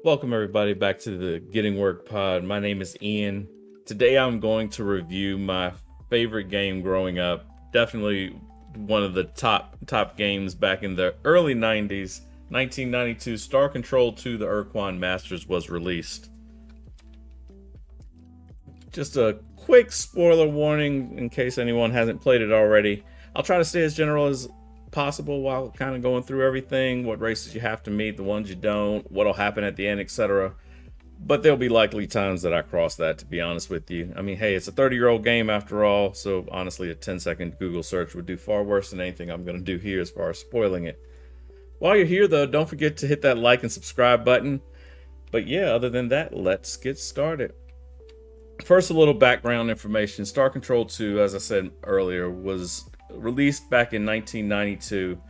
Welcome everybody back to the Getting Work Pod. My name is Ian. Today I'm going to review my favorite game growing up. Definitely one of the top games back in the early 90s. 1992, Star Control 2: The Urquan Masters was released. Just a quick spoiler warning in case anyone hasn't played it already. I'll try to stay as general as possible while kind of going through everything, what races you have to meet, the ones you don't, what'll happen at the end, etc. But there'll be likely times that I cross that, to be honest with you. I mean, hey, it's a 30-year-old game after all, so honestly a 10-second Google search would do far worse than anything I'm going to do here as far as spoiling it. While you're here though, don't forget to hit that like and subscribe button. But yeah, other than that, let's get started. First, a little background information. Star Control 2, as I said earlier, was released back in 1992.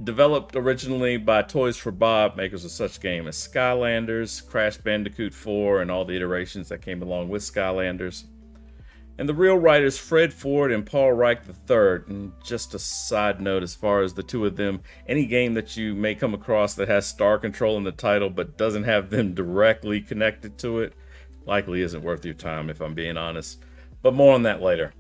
Developed originally by Toys for Bob, makers of such games as Skylanders, Crash Bandicoot 4, and all the iterations that came along with Skylanders. And the real writers, Fred Ford and Paul Reich III. And just a side note as far as the two of them, any game that you may come across that has Star Control in the title but doesn't have them directly connected to it, likely isn't worth your time, if I'm being honest. But more on that later.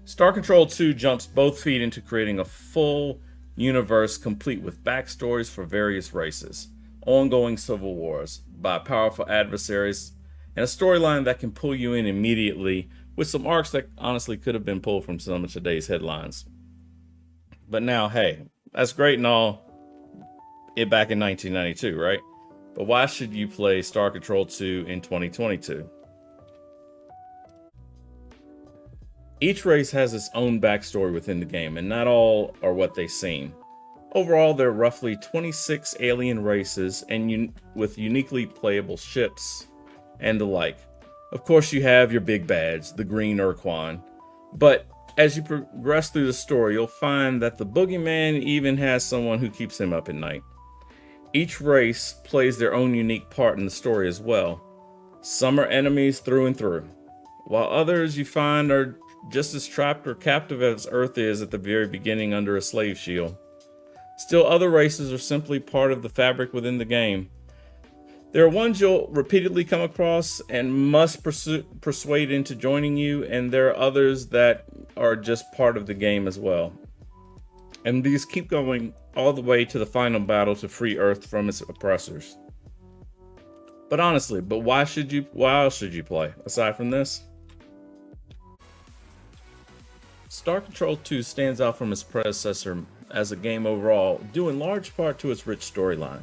Star Control 2 jumps both feet into creating a full universe complete with backstories for various races, ongoing civil wars by powerful adversaries, and a storyline that can pull you in immediately with some arcs that honestly could have been pulled from some of today's headlines. But now, hey, that's great and all, it back in 1992, right? But why should you play Star Control 2 in 2022? Each race has its own backstory within the game, and not all are what they seem. Overall, there are roughly 26 alien races and with uniquely playable ships and the like. Of course, you have your big bads, the Green Urquan, but as you progress through the story, you'll find that the boogeyman even has someone who keeps him up at night. Each race plays their own unique part in the story as well. Some are enemies through and through, while others you find are just as trapped or captive as Earth is at the very beginning under a slave shield. Still, other races are simply part of the fabric within the game. There are ones you'll repeatedly come across and must persuade into joining you, and there are others that are just part of the game as well. And these keep going all the way to the final battle to free Earth from its oppressors. But honestly, why else should you play aside from this? Star Control 2 stands out from its predecessor as a game overall, due in large part to its rich storyline.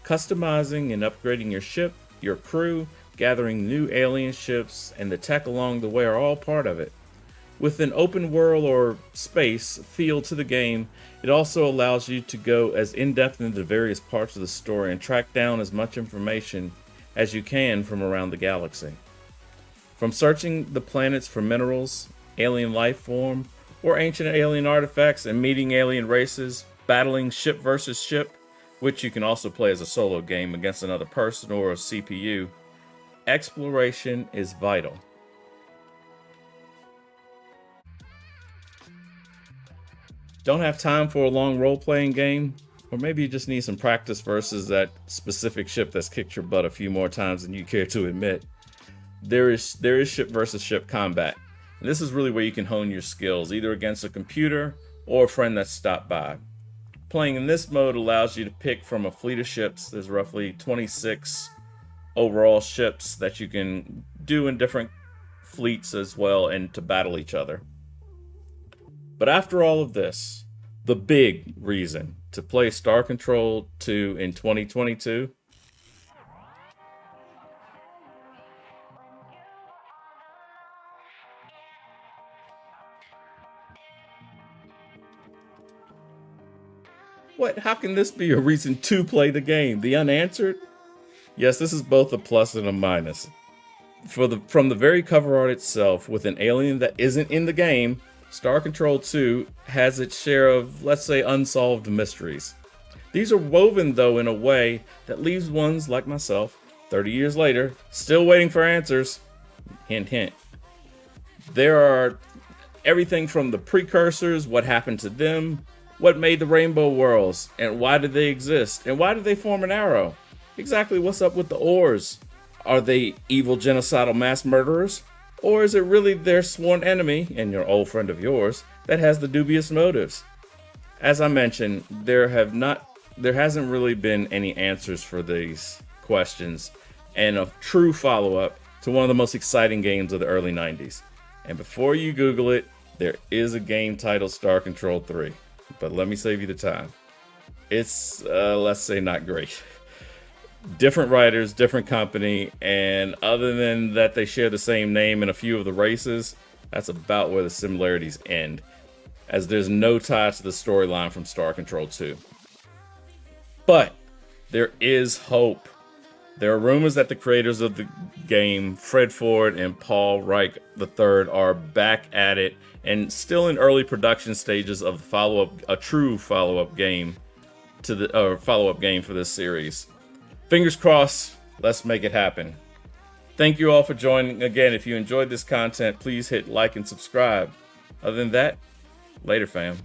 Customizing and upgrading your ship, your crew, gathering new alien ships, and the tech along the way are all part of it. With an open world or space feel to the game, it also allows you to go as in-depth into various parts of the story and track down as much information as you can from around the galaxy. From searching the planets for minerals, alien life form, or ancient alien artifacts and meeting alien races, battling ship versus ship, which you can also play as a solo game against another person or a CPU, exploration is vital. Don't have time for a long role-playing game? Or maybe you just need some practice versus that specific ship that's kicked your butt a few more times than you care to admit. There is ship versus ship combat. And this is really where you can hone your skills, either against a computer or a friend that's stopped by. Playing in this mode allows you to pick from a fleet of ships. There's roughly 26 overall ships that you can do in different fleets as well and to battle each other. But after all of this, the big reason to play Star Control 2 in 2022 . What? How can this be a reason to play the game? The Unanswered? Yes, this is both a plus and a minus. From the very cover art itself, with an alien that isn't in the game, Star Control 2 has its share of, let's say, unsolved mysteries. These are woven, though, in a way that leaves ones like myself, 30 years later, still waiting for answers. Hint, hint. There are everything from the precursors, what happened to them, what made the Rainbow Worlds, and why did they exist, and why did they form an arrow? Exactly what's up with the Ors? Are they evil genocidal mass murderers? Or is it really their sworn enemy, and your old friend of yours, that has the dubious motives? As I mentioned, there hasn't really been any answers for these questions, and a true follow-up to one of the most exciting games of the early 90s. And before you Google it, there is a game titled Star Control 3. But let me save you the time. It's, let's say, not great. Different writers, different company, and other than that they share the same name in a few of the races, that's about where the similarities end, as there's no tie to the storyline from Star Control 2. But there is hope. There are rumors that the creators of the game, Fred Ford and Paul Reich III, are back at it and still in early production stages of a true follow-up game to the follow-up game for this series. Fingers crossed, let's make it happen. Thank you all for joining. Again, if you enjoyed this content, please hit like and subscribe. Other than that, later fam.